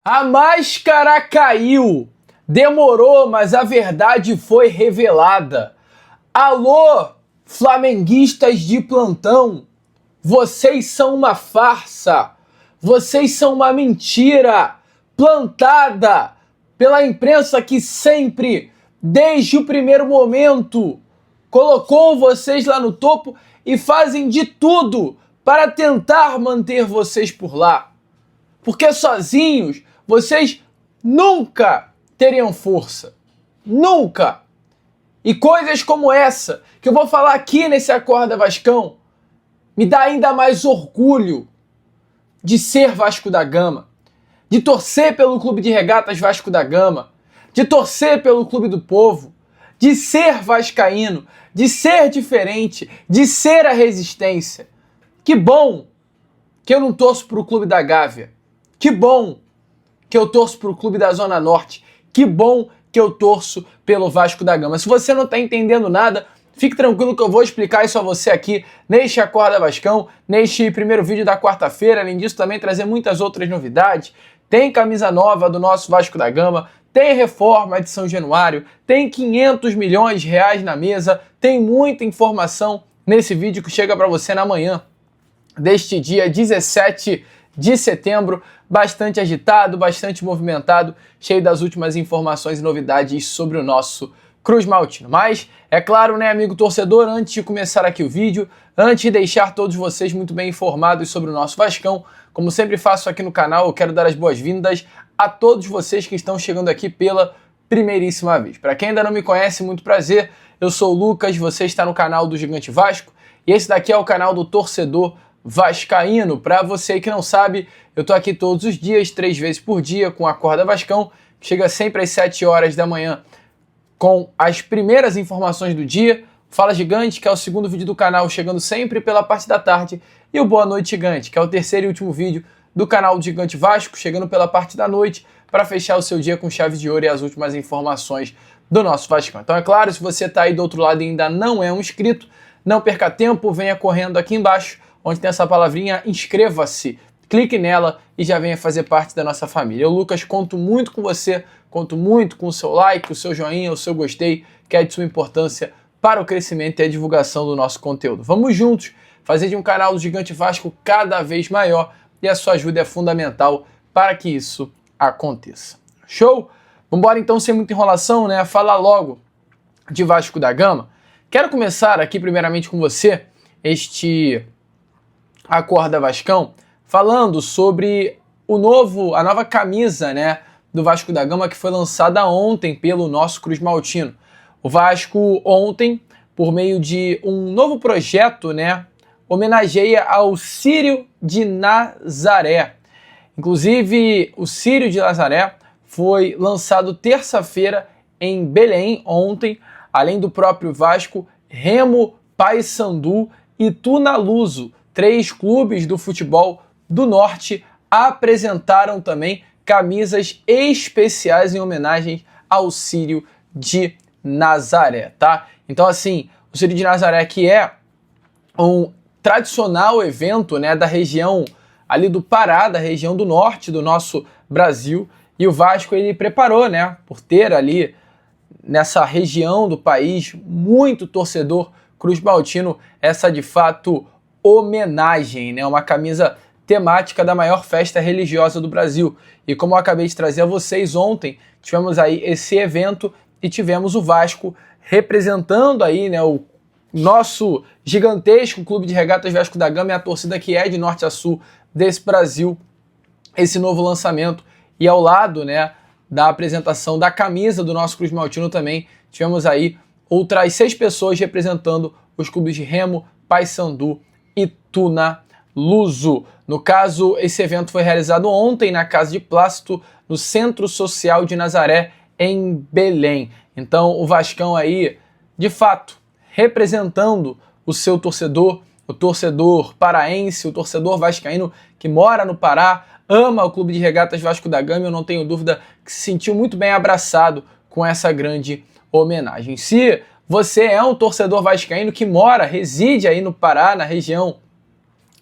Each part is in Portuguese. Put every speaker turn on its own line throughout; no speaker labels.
A máscara caiu. Demorou, mas a verdade foi revelada. Alô, flamenguistas de plantão. Vocês são uma farsa. Vocês são uma mentira plantada pela imprensa que sempre, desde o primeiro momento, colocou vocês lá no topo e fazem de tudo para tentar manter vocês por lá. Porque sozinhos vocês nunca teriam força. Nunca. E coisas como essa, que eu vou falar aqui nesse Acorda Vascão, me dá ainda mais orgulho de ser Vasco da Gama, de torcer pelo Clube de Regatas Vasco da Gama, de torcer pelo Clube do Povo, de ser vascaíno, de ser diferente, de ser a resistência. Que bom que eu não torço para o Clube da Gávea. Que bom que eu torço para o Clube da Zona Norte. Que bom que eu torço pelo Vasco da Gama. Se você não está entendendo nada, fique tranquilo que eu vou explicar isso a você aqui neste Acorda Vascão, neste primeiro vídeo da quarta-feira. Além disso, também trazer muitas outras novidades. Tem camisa nova do nosso Vasco da Gama, tem reforma de São Januário, tem 500 milhões de reais na mesa, tem muita informação nesse vídeo que chega para você na manhã deste dia 17 de setembro, bastante agitado, bastante movimentado, cheio das últimas informações e novidades sobre o nosso Cruz Maltino. Mas, é claro, né, amigo torcedor, antes de começar aqui o vídeo, antes de deixar todos vocês muito bem informados sobre o nosso Vascão, como sempre faço aqui no canal, eu quero dar as boas-vindas a todos vocês que estão chegando aqui pela primeiríssima vez. Para quem ainda não me conhece, muito prazer, eu sou o Lucas, você está no canal do Gigante Vasco, e esse daqui é o canal do torcedor vascaíno. Para você que não sabe, eu tô aqui todos os dias, 3 vezes por dia, com a Acorda Vascão, que chega sempre às 7 horas da manhã com as primeiras informações do dia. Fala Gigante, que é o segundo vídeo do canal, chegando sempre pela parte da tarde, e o Boa Noite Gigante, que é o terceiro e último vídeo do canal do Gigante Vasco, chegando pela parte da noite, para fechar o seu dia com chave de ouro e as últimas informações do nosso Vascão. Então é claro, se você tá aí do outro lado e ainda não é um inscrito, não perca tempo, venha correndo aqui embaixo, onde tem essa palavrinha inscreva-se, clique nela e já venha fazer parte da nossa família. Eu, Lucas, conto muito com você, conto muito com o seu like, o seu joinha, o seu gostei, que é de sua importância para o crescimento e a divulgação do nosso conteúdo. Vamos juntos fazer de um canal do Gigante Vasco cada vez maior e a sua ajuda é fundamental para que isso aconteça. Show? Vamos embora então, sem muita enrolação, né? Falar logo de Vasco da Gama. Quero começar aqui primeiramente com você este Acorda Vascão, falando sobre a nova camisa, né, do Vasco da Gama, que foi lançada ontem pelo nosso Cruz Maltino. O Vasco ontem, por meio de um novo projeto, né, homenageia ao Círio de Nazaré. Inclusive, o Círio de Nazaré foi lançado terça-feira em Belém ontem, além do próprio Vasco, Remo, Paysandu e Tunaluso. 3 clubes do futebol do Norte apresentaram também camisas especiais em homenagem ao Círio de Nazaré, tá? Então, assim, o Círio de Nazaré, que é um tradicional evento, né, da região ali do Pará, da região do norte do nosso Brasil, e o Vasco, ele preparou, né, por ter ali nessa região do país muito torcedor Cruz Maltino, essa de fato homenagem, né? Uma camisa temática da maior festa religiosa do Brasil. E como eu acabei de trazer a vocês ontem, tivemos aí esse evento e tivemos o Vasco representando aí, né, o nosso gigantesco Clube de Regatas Vasco da Gama e a torcida que é de norte a sul desse Brasil, esse novo lançamento. E ao lado, né, da apresentação da camisa do nosso Cruz Maltino também, tivemos aí outras 6 pessoas representando os clubes de Remo, Paysandu e Tunaluso. No caso, esse evento foi realizado ontem na Casa de Plácido, no Centro Social de Nazaré, em Belém. Então, o Vascão aí, de fato, representando o seu torcedor, o torcedor paraense, o torcedor vascaíno que mora no Pará, ama o Clube de Regatas Vasco da Gama, eu não tenho dúvida que se sentiu muito bem abraçado com essa grande homenagem. Se você é um torcedor vascaíno que mora, reside aí no Pará, na região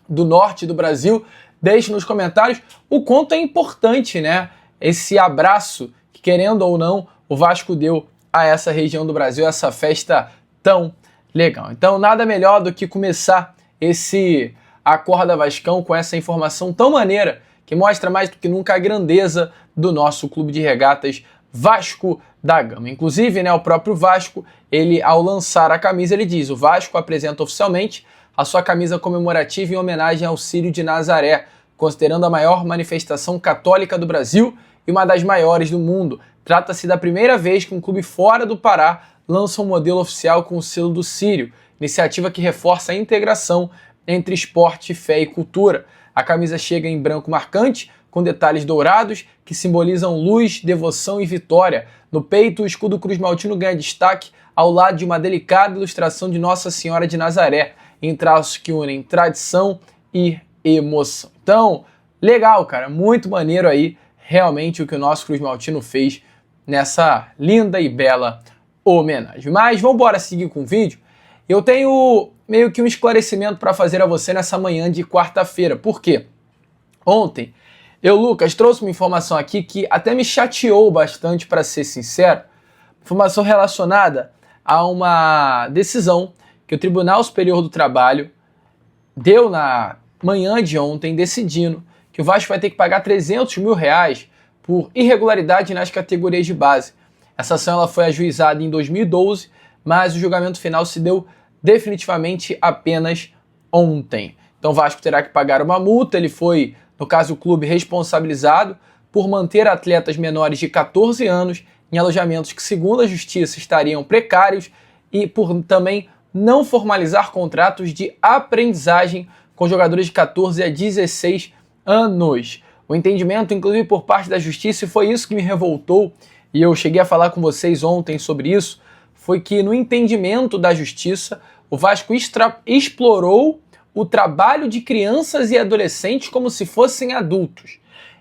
do norte do Brasil, deixe nos comentários o quanto é importante, né, esse abraço que, querendo ou não, o Vasco deu a essa região do Brasil, essa festa tão legal. Então, nada melhor do que começar esse Acorda Vascão com essa informação tão maneira, que mostra mais do que nunca a grandeza do nosso clube de regatas Vasco da Gama. Inclusive, né, o próprio Vasco, ele ao lançar a camisa, ele diz: o Vasco apresenta oficialmente a sua camisa comemorativa em homenagem ao Círio de Nazaré, considerando a maior manifestação católica do Brasil e uma das maiores do mundo. Trata-se da primeira vez que um clube fora do Pará lança um modelo oficial com o selo do Círio, iniciativa que reforça a integração entre esporte, fé e cultura. A camisa chega em branco marcante, com detalhes dourados que simbolizam luz, devoção e vitória. No peito, o escudo Cruz Maltino ganha destaque ao lado de uma delicada ilustração de Nossa Senhora de Nazaré, em traços que unem tradição e emoção. Então, legal, cara, muito maneiro aí, realmente, o que o nosso Cruz Maltino fez nessa linda e bela homenagem. Mas vamos embora seguir com o vídeo. Eu tenho meio que um esclarecimento para fazer a você nessa manhã de quarta-feira. Por quê? Ontem, Lucas, trouxe uma informação aqui que até me chateou bastante, para ser sincero. Informação relacionada a uma decisão que o Tribunal Superior do Trabalho deu na manhã de ontem, decidindo que o Vasco vai ter que pagar R$300 mil por irregularidade nas categorias de base. Essa ação ela foi ajuizada em 2012, mas o julgamento final se deu definitivamente apenas ontem. Então o Vasco terá que pagar uma multa. Ele foi, no caso, o clube responsabilizado por manter atletas menores de 14 anos em alojamentos que, segundo a Justiça, estariam precários e por também não formalizar contratos de aprendizagem com jogadores de 14 a 16 anos. O entendimento, inclusive por parte da Justiça, e foi isso que me revoltou, e eu cheguei a falar com vocês ontem sobre isso, foi que no entendimento da Justiça, o Vasco explorou o trabalho de crianças e adolescentes como se fossem adultos.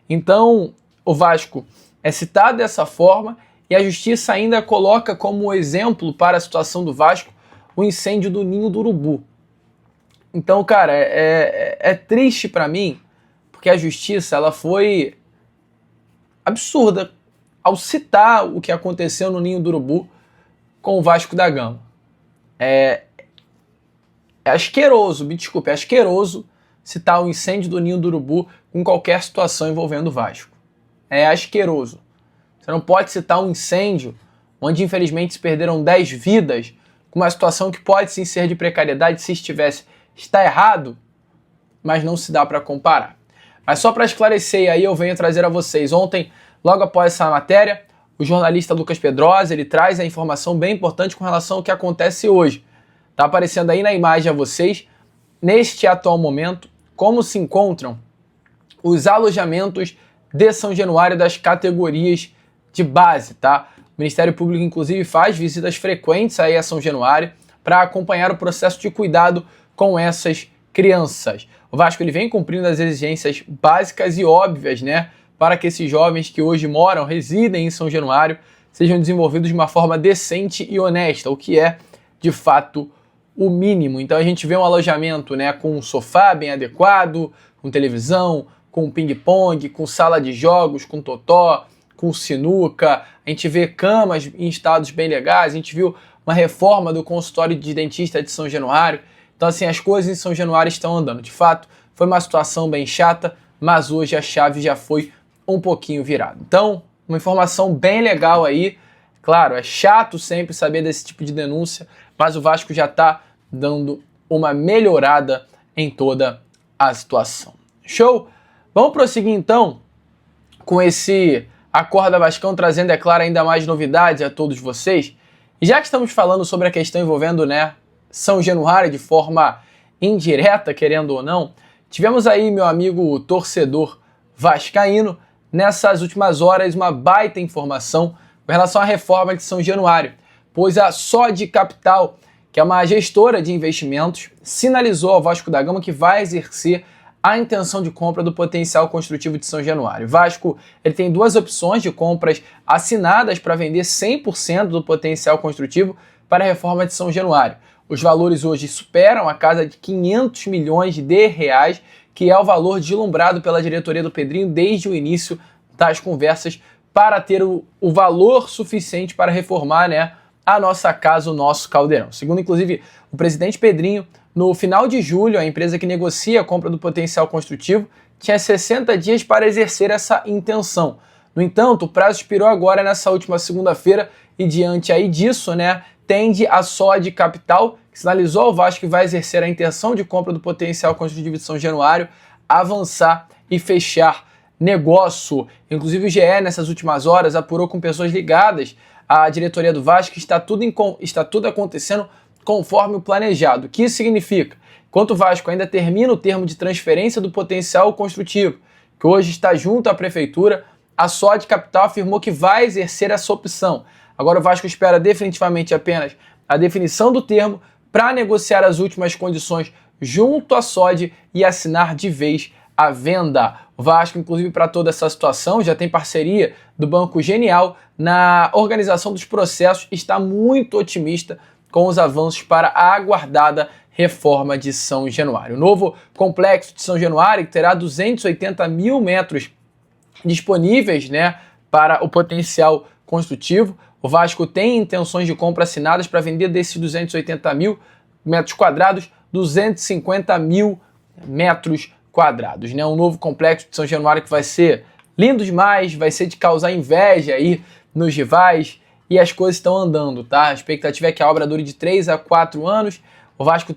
Então, o Vasco é citado dessa forma e a Justiça ainda coloca como exemplo para a situação do Vasco o incêndio do Ninho do Urubu. Então, cara, é triste para mim, porque a Justiça ela foi absurda ao citar o que aconteceu no Ninho do Urubu com o Vasco da Gama. É asqueroso, me desculpe, é asqueroso citar o incêndio do Ninho do Urubu com qualquer situação envolvendo o Vasco. É asqueroso. Você não pode citar um incêndio onde infelizmente se perderam 10 vidas com uma situação que pode sim ser de precariedade se estivesse. Está errado, mas não se dá para comparar. Mas só para esclarecer aí, eu venho trazer a vocês. Ontem, logo após essa matéria, o jornalista Lucas Pedrosa, ele traz a informação bem importante com relação ao que acontece hoje. Está aparecendo aí na imagem a vocês, neste atual momento, como se encontram os alojamentos de São Januário das categorias de base, tá? O Ministério Público, inclusive, faz visitas frequentes aí a São Januário para acompanhar o processo de cuidado com essas crianças. O Vasco ele vem cumprindo as exigências básicas e óbvias, né, para que esses jovens que hoje moram, residem em São Januário, sejam desenvolvidos de uma forma decente e honesta, o que é, de fato, o mínimo. Então a gente vê um alojamento, né, com um sofá bem adequado, com televisão, com ping-pong, com sala de jogos, com totó, com sinuca. A gente vê camas em estados bem legais. A gente viu uma reforma do consultório de dentista de São Januário. Então, assim, as coisas em São Januário estão andando. De fato, foi uma situação bem chata, mas hoje a chave já foi um pouquinho virada. Então, uma informação bem legal aí. Claro, é chato sempre saber desse tipo de denúncia, mas o Vasco já está dando uma melhorada em toda a situação. Show? Vamos prosseguir então com esse Acorda Vascão, trazendo, é claro, ainda mais novidades a todos vocês. E já que estamos falando sobre a questão envolvendo, né, São Januário de forma indireta, querendo ou não, tivemos aí, meu amigo torcedor vascaíno, nessas últimas horas, uma baita informação com relação à reforma de São Januário, pois a Sod Capital, que é uma gestora de investimentos, sinalizou ao Vasco da Gama que vai exercer a intenção de compra do potencial construtivo de São Januário. O Vasco ele tem duas opções de compras assinadas para vender 100% do potencial construtivo para a reforma de São Januário. Os valores hoje superam a casa de 500 milhões de reais, que é o valor deslumbrado pela diretoria do Pedrinho desde o início das conversas para ter o valor suficiente para reformar, né, a nossa casa, o nosso caldeirão. Segundo, inclusive, o presidente Pedrinho, no final de julho, a empresa que negocia a compra do potencial construtivo tinha 60 dias para exercer essa intenção. No entanto, o prazo expirou agora nessa última segunda-feira e diante aí disso, né, tende a SOD Capital, que sinalizou ao Vasco que vai exercer a intenção de compra do potencial construtivo de São Januário, avançar e fechar negócio. Inclusive o GE, nessas últimas horas, apurou com pessoas ligadas à diretoria do Vasco que está tudo acontecendo conforme o planejado. O que isso significa? Enquanto o Vasco ainda termina o termo de transferência do potencial construtivo, que hoje está junto à prefeitura, a SOD Capital afirmou que vai exercer essa opção. Agora o Vasco espera definitivamente apenas a definição do termo para negociar as últimas condições junto à SOD e assinar de vez a venda. O Vasco, inclusive, para toda essa situação, já tem parceria do Banco Genial na organização dos processos, está muito otimista com os avanços para a aguardada reforma de São Januário. O novo complexo de São Januário terá 280 mil metros disponíveis, né, para o potencial construtivo. O Vasco tem intenções de compra assinadas para vender desses 280 mil metros quadrados, 250 mil metros quadrados, né? Um novo complexo de São Januário que vai ser lindo demais, vai ser de causar inveja aí nos rivais e as coisas estão andando, tá? A expectativa é que a obra dure de 3 a 4 anos. O Vasco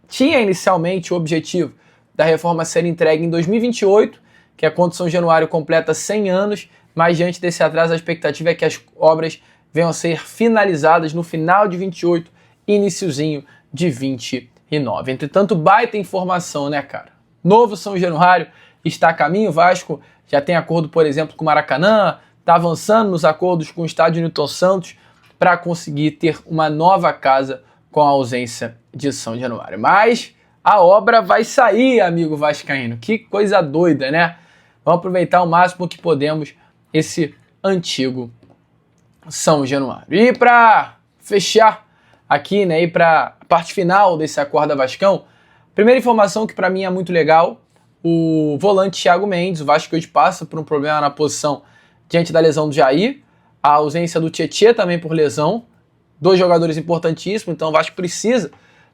tinha inicialmente o objetivo da reforma ser entregue em 2028, que é quando São Januário completa 100 anos, mas diante desse atraso a expectativa é que as obras venham a ser finalizadas no final de 28, iniciozinho de 29. Entretanto, baita informação, né, cara? Novo São Januário está a caminho. O Vasco já tem acordo, por exemplo, com o Maracanã, está avançando nos acordos com o estádio Newton Santos para conseguir ter uma nova casa com a ausência de São Januário. Mas a obra vai sair, amigo vascaíno. Que coisa doida, né? Vamos aproveitar o máximo que podemos esse antigo São Januário. E para fechar aqui, né, e para a parte final desse Acorda Vascão, primeira informação que para mim é muito legal, o volante Thiago Mendes, o Vasco hoje passa por um problema na posição diante da lesão do Jair, a ausência do Tietê também por lesão, dois jogadores importantíssimos, então o Vasco precisa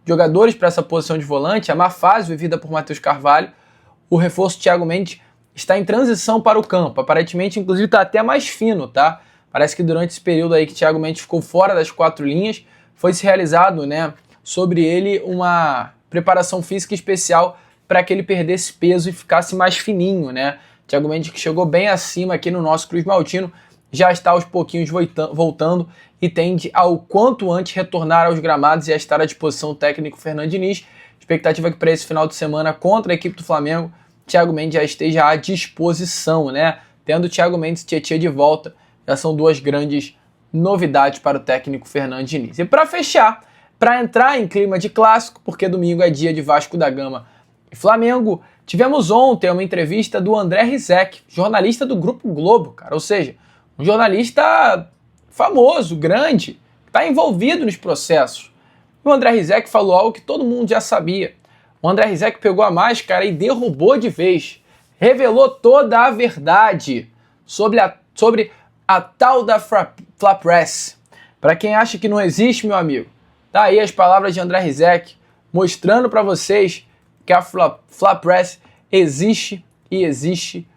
de jogadores para essa posição de volante, a má fase vivida por Matheus Carvalho, o reforço Thiago Mendes está em transição para o campo, aparentemente inclusive está até mais fino, tá? Parece que durante esse período aí que Thiago Mendes ficou fora das 4 linhas, foi se realizado, né, sobre ele uma preparação física especial para que ele perdesse peso e ficasse mais fininho, né? Thiago Mendes, que chegou bem acima aqui no nosso Cruz Maltino, já está aos pouquinhos voltando e tende ao quanto antes retornar aos gramados e a estar à disposição do técnico Fernando Diniz. Expectativa que para esse final de semana contra a equipe do Flamengo, Thiago Mendes já esteja à disposição, né? Tendo Thiago Mendes e Tietê de volta, já são duas grandes novidades para o técnico Fernando Diniz. E para fechar, para entrar em clima de clássico, porque domingo é dia de Vasco da Gama e Flamengo, tivemos ontem uma entrevista do André Rizek, jornalista do Grupo Globo, cara, ou seja, um jornalista famoso, grande, que está envolvido nos processos. E o André Rizek falou algo que todo mundo já sabia. O André Rizek pegou a máscara e derrubou de vez, revelou toda a verdade sobre a tal da Flapress. Para quem acha que não existe, meu amigo, tá aí as palavras de André Rizek mostrando para vocês que a Flapress existe e existe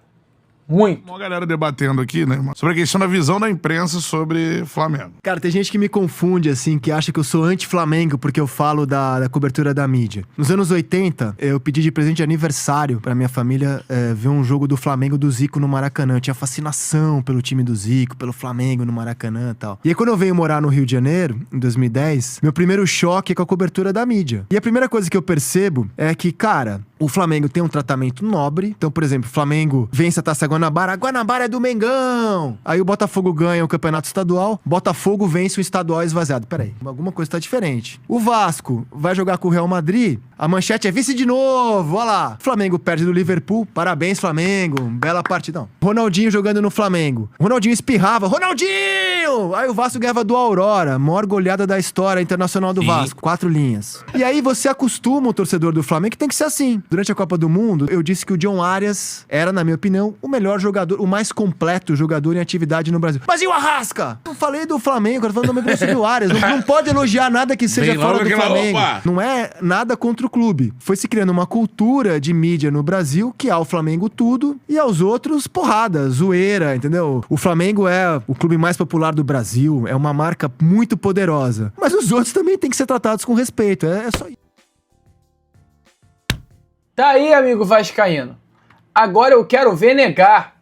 muito.
Uma galera debatendo aqui, né, sobre a questão da visão da imprensa sobre Flamengo.
Cara, tem gente que me confunde, assim, que acha que eu sou anti-Flamengo porque eu falo da cobertura da mídia. Nos anos 80, eu pedi de presente de aniversário pra minha família ver um jogo do Flamengo do Zico no Maracanã. Eu tinha fascinação pelo time do Zico, pelo Flamengo no Maracanã e tal. E aí, quando eu venho morar no Rio de Janeiro, em 2010, meu primeiro choque é com a cobertura da mídia. E a primeira coisa que eu percebo é que, cara, o Flamengo tem um tratamento nobre. Então, por exemplo, o Flamengo vence a Taça Guanabara. A Guanabara é do Mengão! Aí o Botafogo ganha o campeonato estadual. Botafogo vence o estadual esvaziado. Peraí, alguma coisa tá diferente. O Vasco vai jogar com o Real Madrid. A manchete é vice de novo. Olha lá. Flamengo perde do Liverpool. Parabéns, Flamengo. Bela partida. Não. Ronaldinho jogando no Flamengo. Ronaldinho espirrava. Ronaldinho! não, aí o Vasco ganhava do Aurora, maior goleada da história internacional do Vasco, 4 linhas. E aí você acostuma o torcedor do Flamengo que tem que ser assim. Durante a Copa do Mundo, eu disse que o John Arias era, na minha opinião, o melhor jogador, o mais completo jogador em atividade no Brasil. Mas e o Arrasca? Eu falei do Flamengo, eu tô falando do Arias. Não pode elogiar nada que seja fora do Flamengo. Não é nada contra o clube. Foi se criando uma cultura de mídia no Brasil que ao Flamengo tudo e aos outros porrada, zoeira, entendeu? O Flamengo é o clube mais popular do Brasil, é uma marca muito poderosa. Mas os outros também têm que ser tratados com respeito, é só isso.
Tá aí, amigo vascaíno. Agora eu quero ver negar.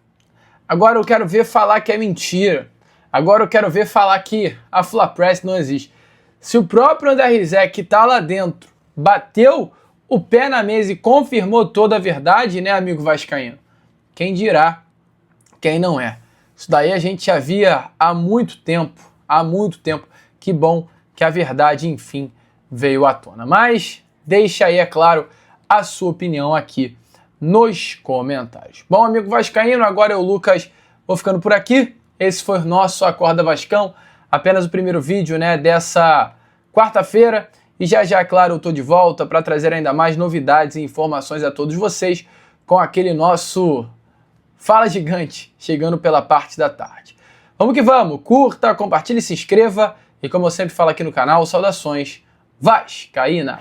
Agora eu quero ver falar que é mentira. Agora eu quero ver falar que a Flapress não existe. Se o próprio André Rizek, que tá lá dentro, bateu o pé na mesa e confirmou toda a verdade, né, amigo vascaíno? Quem dirá quem não é? Isso daí a gente já via há muito tempo. Que bom que a verdade, enfim, veio à tona. Mas deixa aí, é claro, a sua opinião aqui nos comentários. Bom, amigo vascaíno, agora eu, Lucas, vou ficando por aqui. Esse foi o nosso Acorda Vascão, apenas o primeiro vídeo, né, dessa quarta-feira. E já, claro, eu tô de volta para trazer ainda mais novidades e informações a todos vocês com aquele nosso Fala Gigante chegando pela parte da tarde. Vamos que vamos, curta, compartilhe, se inscreva e como eu sempre falo aqui no canal, saudações vascaína!